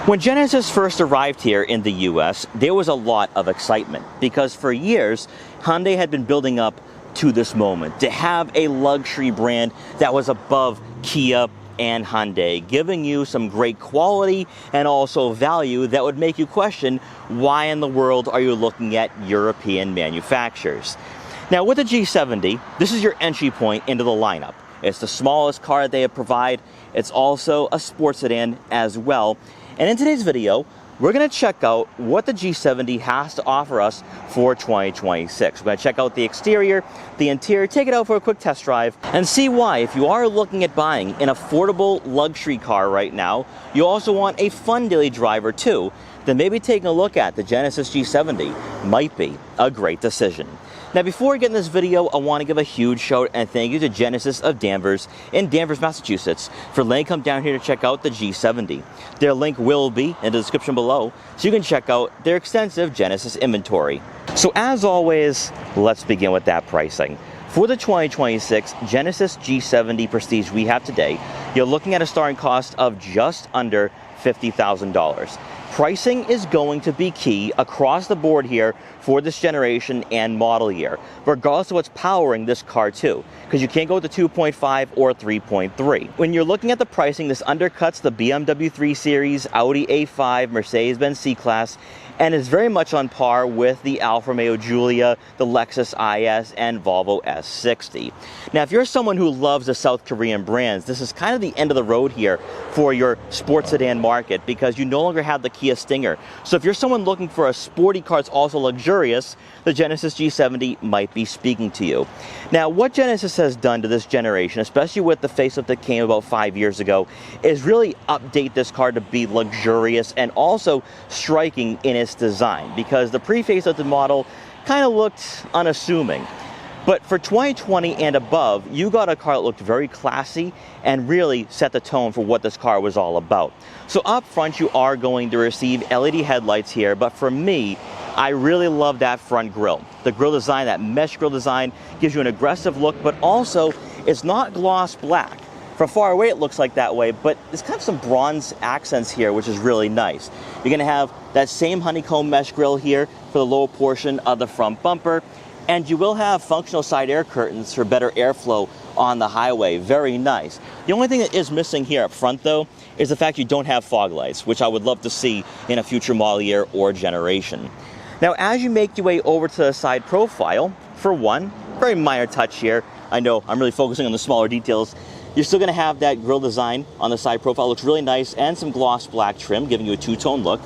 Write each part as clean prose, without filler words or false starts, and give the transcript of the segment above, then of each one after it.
When Genesis first arrived here in the US, there was a lot of excitement because for years, Hyundai had been building up to this moment to have a luxury brand that was above Kia and Hyundai, giving you some great quality and also value that would make you question why in the world are you looking at European manufacturers. Now with the G70, this is your entry point into the lineup. It's the smallest car they provide. It's also a sports sedan as well. And in today's video, we're going to check out what the G70 has to offer us for 2026. We're going to check out the exterior, the interior, take it out for a quick test drive, and see why, if you are looking at buying an affordable luxury car right now, you also want a fun daily driver too, then maybe taking a look at the Genesis G70 might be a great decision. Now before we get in this video, I want to give a huge shout and thank you to Genesis of Danvers in Danvers, Massachusetts for letting come down here to check out the G70. Their link will be in the description below, so you can check out their extensive Genesis inventory. So as always, let's begin with that pricing. For the 2026 Genesis G70 Prestige we have today, you're looking at a starting cost of just under $50,000. Pricing is going to be key across the board here for this generation and model year, regardless of what's powering this car too, because you can't go with the 2.5 or 3.3. When you're looking at the pricing, this undercuts the BMW 3 Series, Audi A5, Mercedes-Benz C-Class, and is very much on par with the Alfa Romeo Giulia, the Lexus IS, and Volvo S60. Now, if you're someone who loves the South Korean brands, this is kind of the end of the road here for your sports sedan market because you no longer have the Kia Stinger. So if you're someone looking for a sporty car that's also luxurious, the Genesis G70 might be speaking to you. Now, what Genesis has done to this generation, especially with the facelift that came about 5 years ago, is really update this car to be luxurious and also striking in its design, because the pre-facelifted model kind of looked unassuming. But for 2020 and above, you got a car that looked very classy and really set the tone for what this car was all about. So up front, you are going to receive LED headlights here, but for me, I really love that front grille. The grille design, that mesh grille design, gives you an aggressive look, but also it's not gloss black. From far away, it looks like that way, but there's kind of some bronze accents here, which is really nice. You're gonna have that same honeycomb mesh grille here for the lower portion of the front bumper, and you will have functional side air curtains for better airflow on the highway. Very nice. The only thing that is missing here up front, though, is the fact you don't have fog lights, which I would love to see in a future model year or generation. Now, as you make your way over to the side profile, for one, very minor touch here. I know I'm really focusing on the smaller details. You're still going to have that grille design on the side profile. It looks really nice, and some gloss black trim, giving you a two-tone look.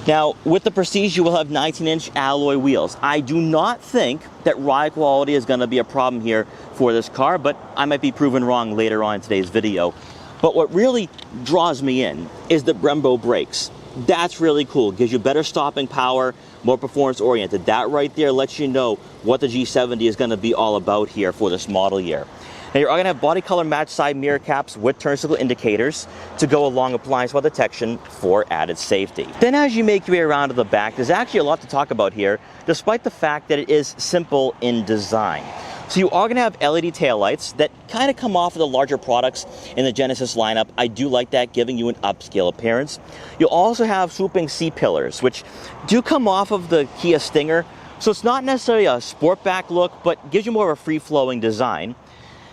Now, with the Prestige, you will have 19-inch alloy wheels. I do not think that ride quality is going to be a problem here for this car, but I might be proven wrong later on in today's video. But what really draws me in is the Brembo brakes. That's really cool. Gives you better stopping power, more performance-oriented. That right there lets you know what the G70 is going to be all about here for this model year. Now you're going to have body color match side mirror caps with turn signal indicators to go along with blind spot detection for added safety. Then as you make your way around to the back, there's actually a lot to talk about here, despite the fact that it is simple in design. So you are going to have LED taillights that kind of come off of the larger products in the Genesis lineup. I do like that, giving you an upscale appearance. You'll also have swooping C-pillars, which do come off of the Kia Stinger. So it's not necessarily a sportback look, but gives you more of a free-flowing design.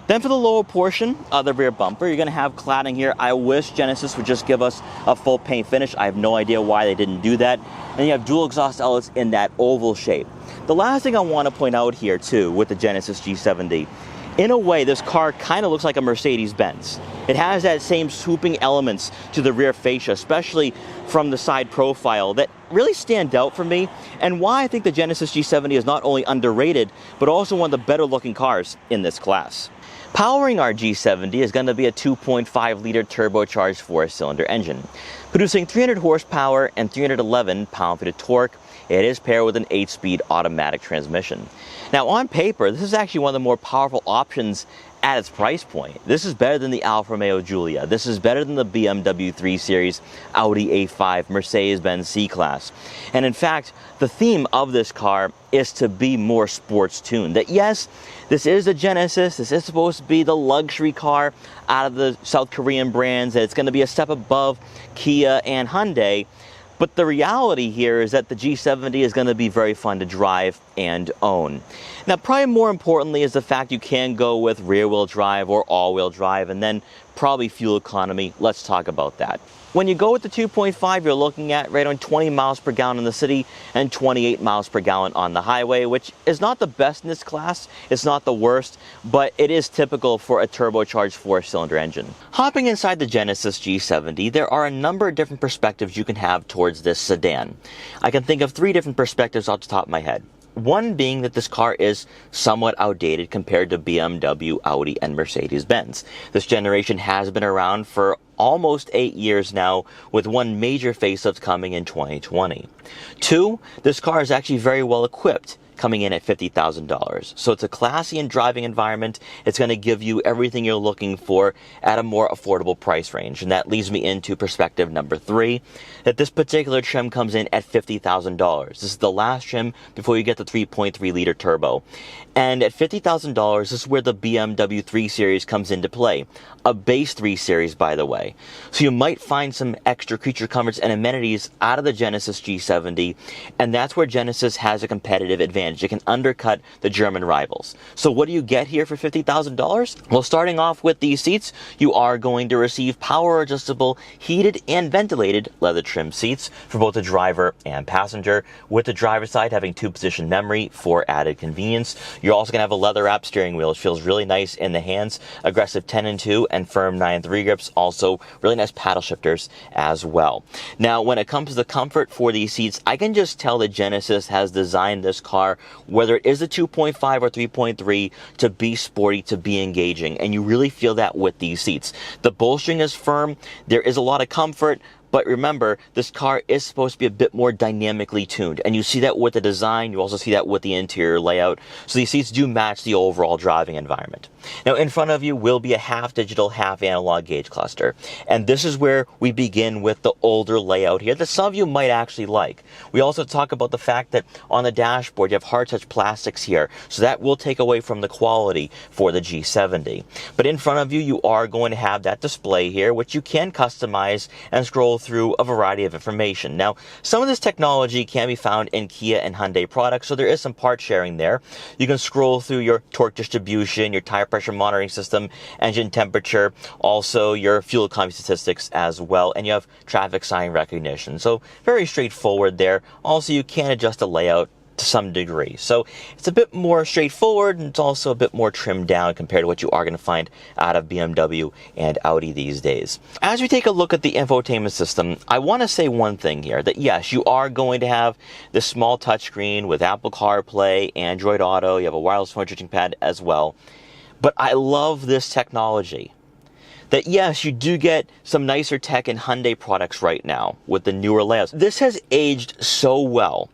Then for the lower portion of the rear bumper, you're going to have cladding here. I wish Genesis would just give us a full paint finish. I have no idea why they didn't do that. And you have dual exhaust outlets in that oval shape. The last thing I want to point out here too with the Genesis G70, in a way this car kind of looks like a Mercedes-Benz. It has that same swooping elements to the rear fascia, especially from the side profile, that really stand out for me, and why I think the Genesis G70 is not only underrated, but also one of the better looking cars in this class. Powering our G70 is going to be a 2.5-liter turbocharged 4-cylinder engine, producing 300 horsepower and 311 pound-feet of torque. It is paired with an 8-speed automatic transmission. Now, on paper, this is actually one of the more powerful options at its price point. This is better than the Alfa Romeo Giulia. This is better than the BMW 3 Series, Audi A5, Mercedes-Benz C-Class. And in fact, the theme of this car is to be more sports tuned. That yes, this is a Genesis, this is supposed to be the luxury car. out of the South Korean brands, that it's going to be a step above Kia and Hyundai. But the reality here is that the G70 is going to be very fun to drive and own. Now, probably more importantly is the fact you can go with rear-wheel drive or all-wheel drive, and then probably fuel economy. Let's talk about that. When you go with the 2.5, you're looking at right on 20 miles per gallon in the city and 28 miles per gallon on the highway, which is not the best in this class. It's not the worst, but it is typical for a turbocharged 4-cylinder engine. Hopping inside the Genesis G70, there are a number of different perspectives you can have towards this sedan. I can think of 3 different perspectives off the top of my head. One being that this car is somewhat outdated compared to BMW, Audi, and Mercedes-Benz. This generation has been around for almost 8 years now, with one major facelift coming in 2020. 2, this car is actually very well equipped, coming in at $50,000. So it's a classy and driving environment. It's going to give you everything you're looking for at a more affordable price range. And that leads me into perspective number 3, that this particular trim comes in at $50,000. This is the last trim before you get the 3.3 liter turbo. And at $50,000, this is where the BMW 3 Series comes into play. A base 3 Series, by the way. So you might find some extra creature comforts and amenities out of the Genesis G70, and that's where Genesis has a competitive advantage. It can undercut the German rivals. So what do you get here for $50,000? Well, starting off with these seats, you are going to receive power adjustable, heated and ventilated leather trim seats for both the driver and passenger, with the driver's side having 2-position memory for added convenience. You're also going to have a leather wrap steering wheel, which feels really nice in the hands. Aggressive 10-2 and firm 9-3 grips. Also really nice paddle shifters as well. Now, when it comes to the comfort for these seats, I can just tell that Genesis has designed this car, whether it is a 2.5 or 3.3, to be sporty, to be engaging. And you really feel that with these seats. The bolstering is firm. There is a lot of comfort. But remember, this car is supposed to be a bit more dynamically tuned. And you see that with the design. You also see that with the interior layout. So these seats do match the overall driving environment. Now, in front of you will be a half digital, half analog gauge cluster. And this is where we begin with the older layout here that some of you might actually like. We also talk about the fact that on the dashboard, you have hard touch plastics here. So that will take away from the quality for the G70. But in front of you, you are going to have that display here, which you can customize and scroll through a variety of information. Now, some of this technology can be found in Kia and Hyundai products, so there is some part sharing there. You can scroll through your torque distribution, your tire pressure monitoring system, engine temperature, also your fuel economy statistics as well, and you have traffic sign recognition. So very straightforward there. Also, you can adjust the layout to some degree. So it's a bit more straightforward, and it's also a bit more trimmed down compared to what you are going to find out of BMW and Audi these days. As we take a look at the infotainment system, I want to say one thing here, that yes, you are going to have this small touchscreen with Apple CarPlay, Android Auto, you have a wireless phone charging pad as well. But I love this technology. That yes, you do get some nicer tech in Hyundai products right now with the newer layouts. This has aged so well.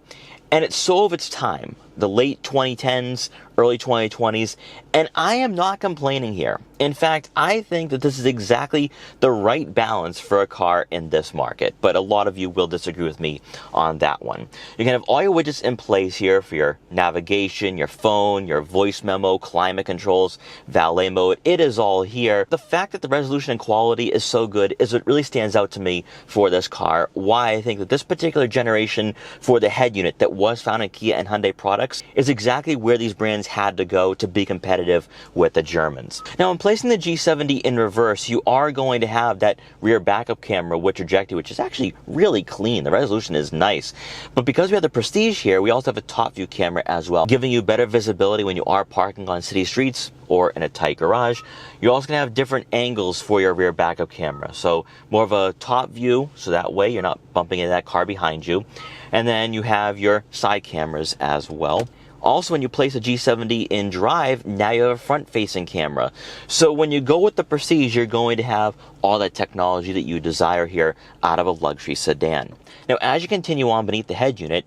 And it's so of its time, the late 2010s, early 2020s, and I am not complaining here. In fact, I think that this is exactly the right balance for a car in this market, but a lot of you will disagree with me on that one. You can have all your widgets in place here for your navigation, your phone, your voice memo, climate controls, valet mode. It is all here. The fact that the resolution and quality is so good is what really stands out to me for this car. Why I think that this particular generation for the head unit that was found in Kia and Hyundai products is exactly where these brands had to go to be competitive with the Germans. Now, in placing the G70 in reverse, you are going to have that rear backup camera with trajectory, which is actually really clean. The resolution is nice. But because we have the Prestige here, we also have a top view camera as well, giving you better visibility when you are parking on city streets or in a tight garage. You're also going to have different angles for your rear backup camera. So more of a top view, so that way you're not bumping into that car behind you. And then you have your side cameras as well. Also, when you place a G70 in drive, now you have a front-facing camera. So when you go with the Prestige, you're going to have all that technology that you desire here out of a luxury sedan. Now, as you continue on beneath the head unit,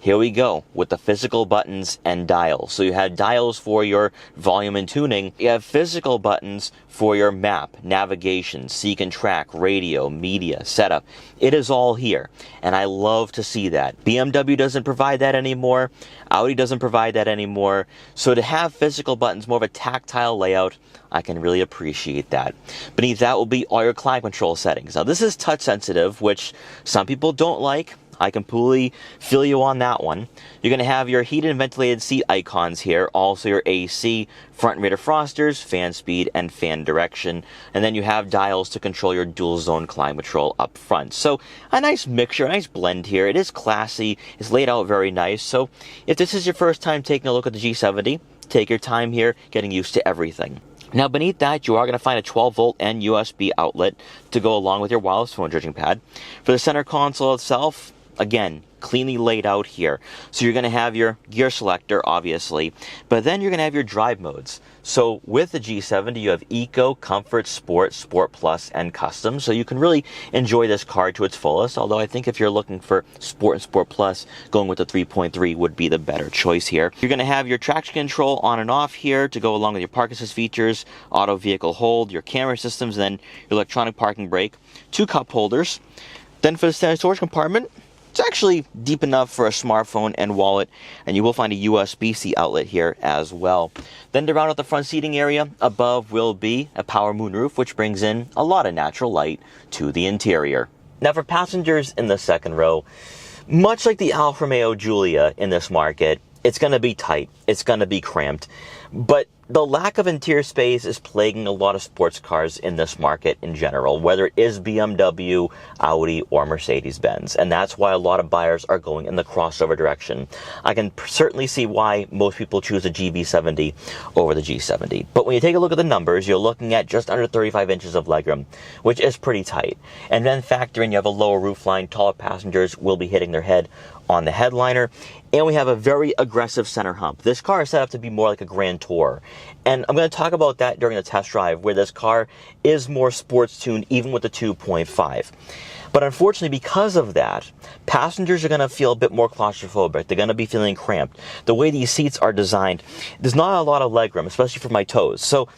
here we go with the physical buttons and dials. So you have dials for your volume and tuning. You have physical buttons for your map, navigation, seek and track, radio, media, setup. It is all here, and I love to see that. BMW doesn't provide that anymore. Audi doesn't provide that anymore. So to have physical buttons, more of a tactile layout, I can really appreciate that. Beneath that will be all your climate control settings. Now this is touch sensitive, which some people don't like. I completely feel you on that one. You're going to have your heated and ventilated seat icons here, also your AC, front and rear defrosters, fan speed, and fan direction. And then you have dials to control your dual zone climate control up front. So a nice mixture, a nice blend here. It is classy, it's laid out very nice. So if this is your first time taking a look at the G70, take your time here getting used to everything. Now beneath that, you are going to find a 12-volt and USB outlet to go along with your wireless phone charging pad. For the center console itself, again, cleanly laid out here. So you're going to have your gear selector, obviously, but then you're going to have your drive modes. So with the G70, you have Eco, Comfort, Sport, Sport Plus, and Custom. So you can really enjoy this car to its fullest, although I think if you're looking for Sport and Sport Plus, going with the 3.3 would be the better choice here. You're going to have your traction control on and off here to go along with your park assist features, auto vehicle hold, your camera systems, and then your electronic parking brake, 2 cup holders. Then for the standard storage compartment, it's actually deep enough for a smartphone and wallet, and you will find a USB-C outlet here as well. Then to round out the front seating area, above will be a power moonroof, which brings in a lot of natural light to the interior. Now for passengers in the second row, much like the Alfa Romeo Giulia in this market, it's going to be tight, it's going to be cramped, but the lack of interior space is plaguing a lot of sports cars in this market in general, whether it is BMW, Audi, or Mercedes-Benz. And that's why a lot of buyers are going in the crossover direction. I can certainly see why most people choose the GV70 over the G70. But when you take a look at the numbers, you're looking at just under 35 inches of legroom, which is pretty tight. And then factor in you have a lower roofline, taller passengers will be hitting their head on the headliner, and we have a very aggressive center hump. This car is set up to be more like a Grand Tour, and I'm going to talk about that during the test drive, where this car is more sports tuned even with the 2.5. But unfortunately, because of that, passengers are going to feel a bit more claustrophobic. They're going to be feeling cramped. The way these seats are designed, there's not a lot of legroom, especially for my toes. So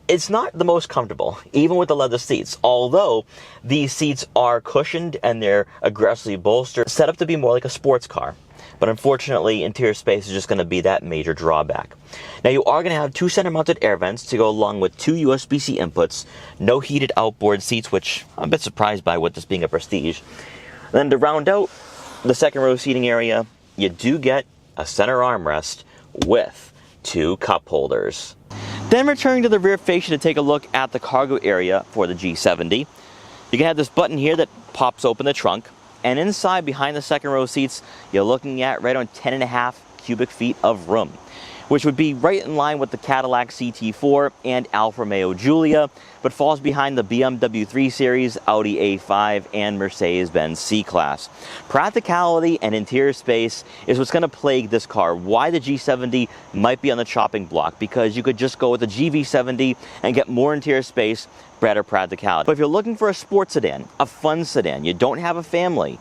it's not the most comfortable, even with the leather seats, although these seats are cushioned and they're aggressively bolstered, set up to be more like a sports car. But unfortunately, interior space is just going to be that major drawback. Now you are going to have 2 center-mounted air vents to go along with 2 USB-C inputs, no heated outboard seats, which I'm a bit surprised by with this being a Prestige. Then to round out the second row seating area, you do get a center armrest with 2 cup holders. Then returning to the rear fascia to take a look at the cargo area for the G70. You can have this button here that pops open the trunk, and inside behind the second row seats, you're looking at right on 10.5 cubic feet of room, which would be right in line with the Cadillac CT4 and Alfa Romeo Giulia, but falls behind the BMW 3 Series, Audi A5, and Mercedes-Benz C-Class. Practicality and interior space is what's going to plague this car. Why the G70 might be on the chopping block, because you could just go with the GV70 and get more interior space, better practicality. But if you're looking for a sports sedan, a fun sedan, you don't have a family,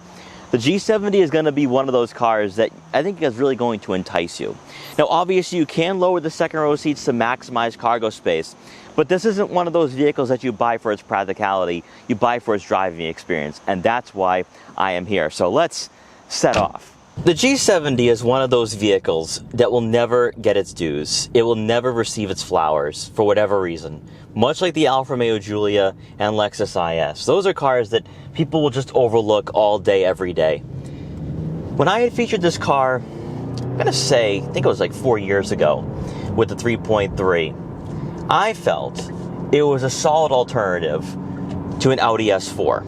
the G70 is going to be one of those cars that I think is really going to entice you. Now obviously you can lower the second row seats to maximize cargo space, but this isn't one of those vehicles that you buy for its practicality, you buy for its driving experience, and that's why I am here. So let's set off. The G70 is one of those vehicles that will never get its dues. It will never receive its flowers for whatever reason. Much like the Alfa Romeo Giulia and Lexus IS. Those are cars that people will just overlook all day, every day. When I had featured this car, I'm gonna say, I think it was like 4 years ago, with the 3.3, I felt it was a solid alternative to an Audi S4.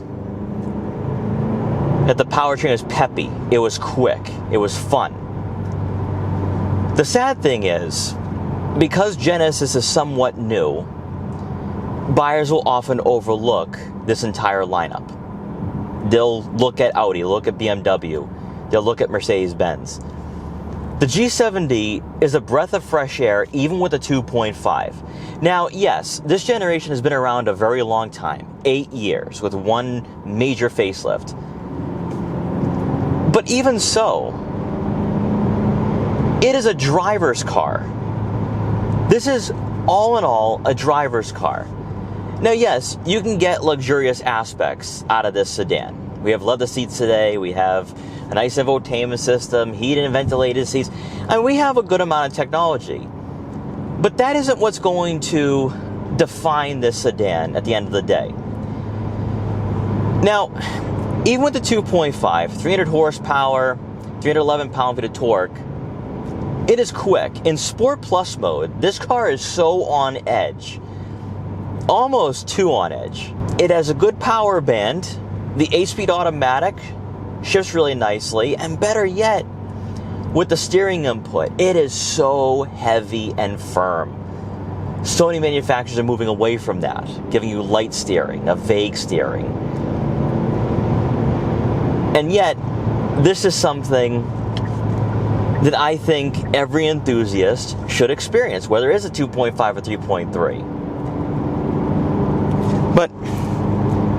That the powertrain was peppy, it was quick, it was fun. The sad thing is, because Genesis is somewhat new, buyers will often overlook this entire lineup. They'll look at Audi, look at BMW, they'll look at Mercedes-Benz. The G70 is a breath of fresh air, even with a 2.5. Now, yes, this generation has been around a very long time, 8 years, with one major facelift. But even so, It is a driver's car. This is, all in all, a driver's car. Now, yes, you can get luxurious aspects out of this sedan. We have leather seats today. We have a nice infotainment system, heated and ventilated seats, and we have a good amount of technology. But that isn't what's going to define this sedan at the end of the day. Now, even with the 2.5, 300 horsepower, 311 pound-feet of torque, it is quick. In Sport Plus mode, this car is so on edge. Almost too on edge. It has a good power band. The 8-speed automatic shifts really nicely. And better yet, with the steering input, it is so heavy and firm. So many manufacturers are moving away from that, giving you light steering, a vague steering. And yet, this is something that I think every enthusiast should experience, whether it is a 2.5 or 3.3. But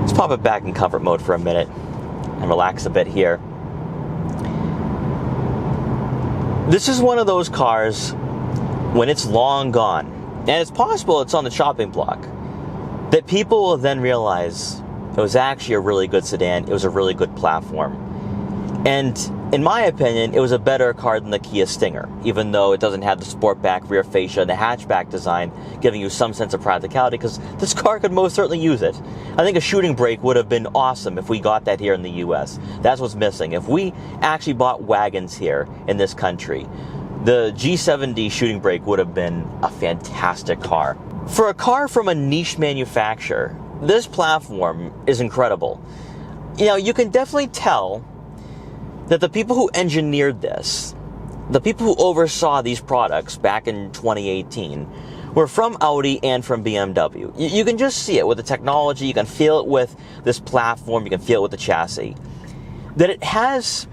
let's pop it back in comfort mode for a minute and relax a bit here. This is one of those cars when it's long gone, and it's possible it's on the chopping block, that people will then realize it was actually a really good sedan, it was a really good platform. And in my opinion, it was a better car than the Kia Stinger, even though it doesn't have the Sportback rear fascia and the hatchback design, giving you some sense of practicality, because this car could most certainly use it. I think a shooting brake would have been awesome if we got that here in the US. That's what's missing. If we actually bought wagons here in this country, the G70 shooting brake would have been a fantastic car. For a car from a niche manufacturer, this platform is incredible. You know, you can definitely tell that the people who engineered this, the people who oversaw these products back in 2018, were from Audi and from BMW. You can just see it with the technology, you can feel it with this platform, you can feel it with the chassis, that it has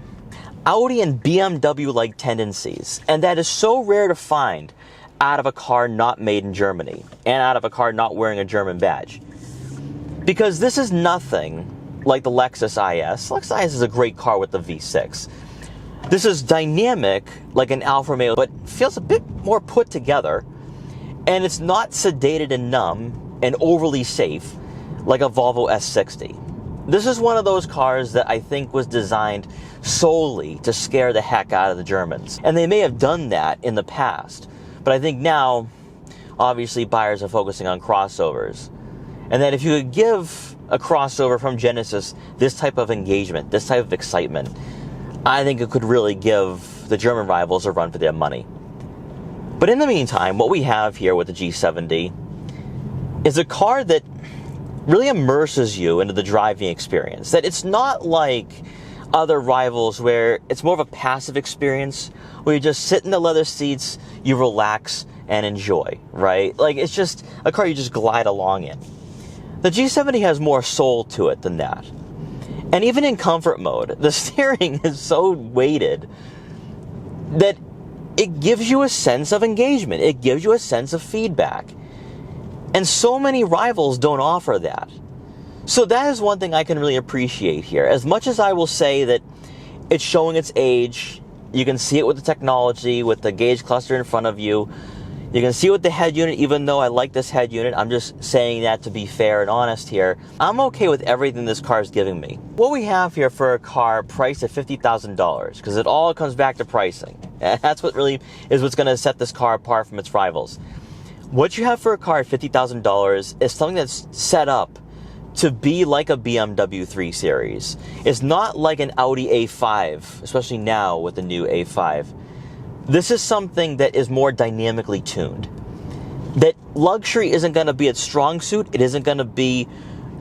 Audi and BMW-like tendencies, and that is so rare to find out of a car not made in Germany, and out of a car not wearing a German badge. Because this is nothing like the Lexus IS. Lexus IS is a great car with the V6. This is dynamic like an Alfa Romeo, but feels a bit more put together. And it's not sedated and numb and overly safe like a Volvo S60. This is one of those cars that I think was designed solely to scare the heck out of the Germans. And they may have done that in the past. But I think now, obviously, buyers are focusing on crossovers. And that if you could give a crossover from Genesis this type of engagement, this type of excitement, I think it could really give the German rivals a run for their money. But in the meantime, what we have here with the G70 is a car that really immerses you into the driving experience. That it's not like other rivals where it's more of a passive experience, where you just sit in the leather seats, you relax and enjoy, right? Like, it's just a car you just glide along in. The G70 has more soul to it than that. And even in comfort mode, the steering is so weighted that it gives you a sense of engagement. It gives you a sense of feedback. And so many rivals don't offer that. So that is one thing I can really appreciate here. As much as I will say that it's showing its age, you can see it with the technology, with the gauge cluster in front of you. You can see it with the head unit, even though I like this head unit. I'm just saying that to be fair and honest here. I'm okay with everything this car is giving me. What we have here for a car priced at $50,000, because it all comes back to pricing. And that's what really is what's going to set this car apart from its rivals. What you have for a car at $50,000 is something that's set up to be like a BMW 3 Series. It's not like an Audi A5, especially now with the new A5. This is something that is more dynamically tuned. That luxury isn't going to be its strong suit. It isn't going to be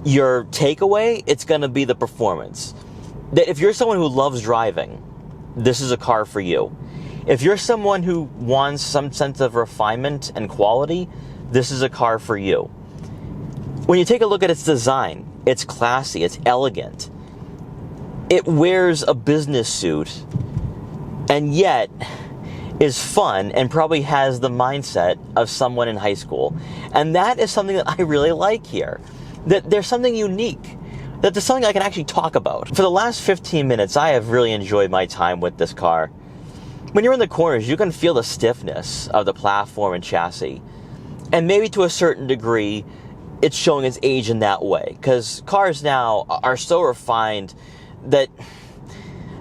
your takeaway. It's going to be the performance. That if you're someone who loves driving, this is a car for you. If you're someone who wants some sense of refinement and quality, this is a car for you. When you take a look at its design, it's classy, it's elegant. It wears a business suit, and yet is fun and probably has the mindset of someone in high school. And that is something that I really like here. That there's something unique. That there's something I can actually talk about. For the last 15 minutes, I have really enjoyed my time with this car. When you're in the corners, you can feel the stiffness of the platform and chassis. And maybe to a certain degree, it's showing its age in that way. Because cars now are so refined that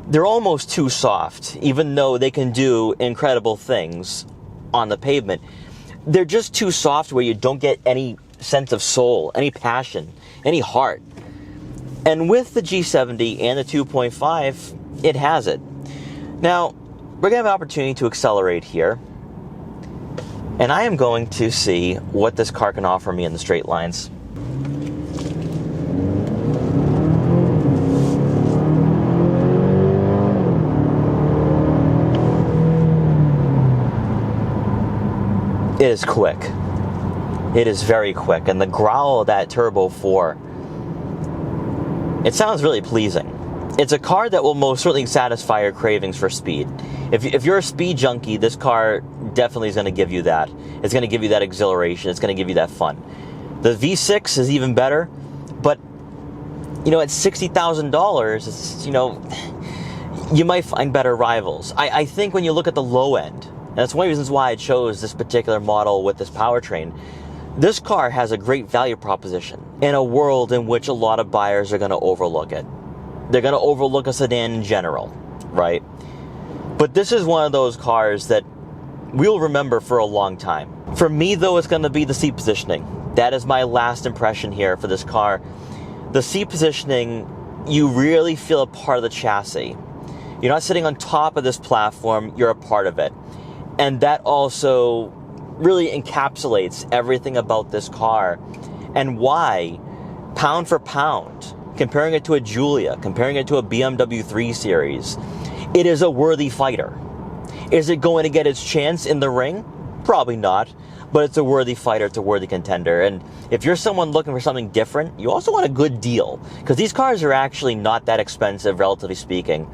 they're almost too soft, even though they can do incredible things on the pavement. They're just too soft where you don't get any sense of soul, any passion, any heart. And with the G70 and the 2.5, it has it. Now, we're going to have an opportunity to accelerate here. And I am going to see what this car can offer me in the straight lines. It is quick. It is very quick. And the growl of that Turbo 4, it sounds really pleasing. It's a car that will most certainly satisfy your cravings for speed. If you're a speed junkie, this car definitely is going to give you that. It's going to give you that exhilaration. It's going to give you that fun. The V6 is even better, but, you know, at $60,000, it's, you know, you might find better rivals. I think when you look at the low end, and that's one of the reasons why I chose this particular model with this powertrain, this car has a great value proposition in a world in which a lot of buyers are going to overlook it. They're going to overlook a sedan in general, right? But this is one of those cars that we'll remember for a long time. For me, though, it's going to be the seat positioning. That is my last impression here for this car. The seat positioning, you really feel a part of the chassis. You're not sitting on top of this platform, you're a part of it. And that also really encapsulates everything about this car and why, pound for pound, comparing it to a Giulia, comparing it to a BMW 3 Series, it is a worthy fighter. Is it going to get its chance in the ring? Probably not, but it's a worthy fighter, it's a worthy contender. And if you're someone looking for something different, you also want a good deal, because these cars are actually not that expensive, relatively speaking.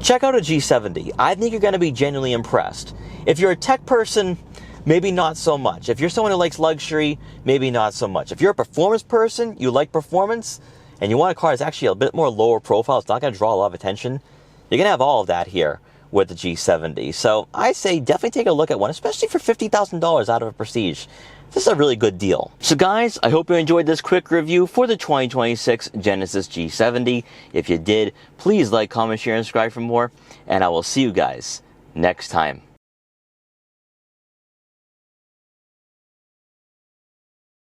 Check out a G70. I think you're going to be genuinely impressed. If you're a tech person, maybe not so much. If you're someone who likes luxury, maybe not so much. If you're a performance person, you like performance, and you want a car that's actually a bit more lower profile, it's not going to draw a lot of attention, you're going to have all of that here with the G70. So I say definitely take a look at one, especially for $50,000 out of a Prestige. This is a really good deal. So guys, I hope you enjoyed this quick review for the 2026 Genesis G70. If you did, please like, comment, share, and subscribe for more, and I will see you guys next time.